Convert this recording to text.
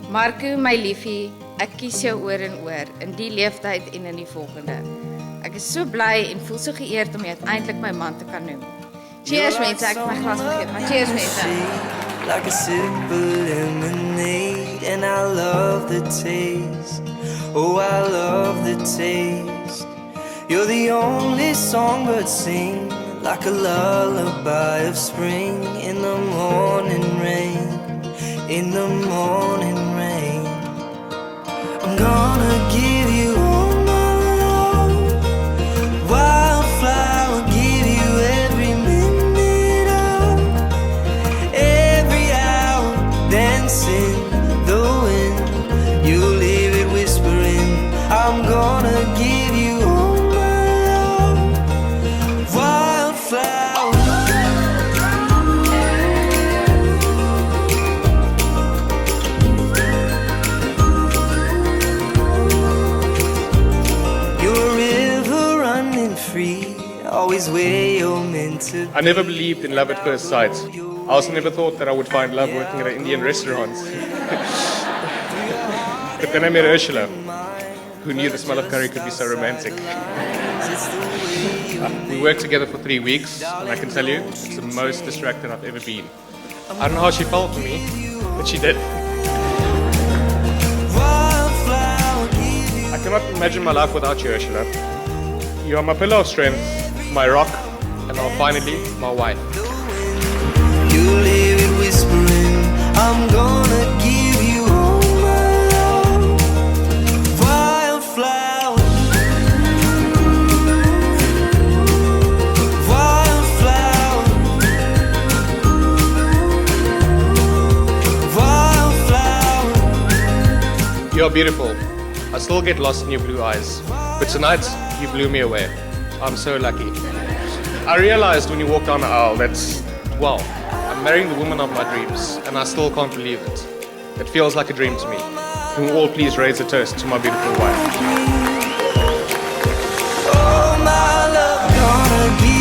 Marco, my liefie, ek kies jou oor en oor in die leeftyd en in die volgende. Ek is so bly en voel so geëerd om jy uiteindelik my man te kan noem. Cheers mense, ek het my glas vergeet, maar cheers mense. Like a sip of lemonade, and I love the taste. Oh, I love the taste. You're the only songbird sing like a lullaby of spring in the morning rain. In the morning rain, I'm gonna give you all my love. Wildflower, give you every minute of every hour. Dancing the wind, you leave it whispering. I'm gonna give you all my love. Wildflower. Always where you're meant to be. I never believed in love at first sight. I also never thought that I would find love working at an Indian restaurant. But then I met Ursula, who knew the smell of curry could be so romantic. We worked together for 3 weeks, and I can tell you, it's the most distracted I've ever been. I don't know how she fell for me, but she did. I cannot imagine my life without you, Ursula. You are my pillar of strength, my rock, and now finally, my wife. You leave it whispering, I'm gonna give you all my love. Wildflower. Wildflower. Wildflower. You are beautiful. I still get lost in your blue eyes. But tonight, you blew me away. I'm so lucky. I realized when you walked down the aisle that, wow, I'm marrying the woman of my dreams, and I still can't believe it. It feels like a dream to me. Can we all please raise a toast to my beautiful wife? Oh, my love, gonna give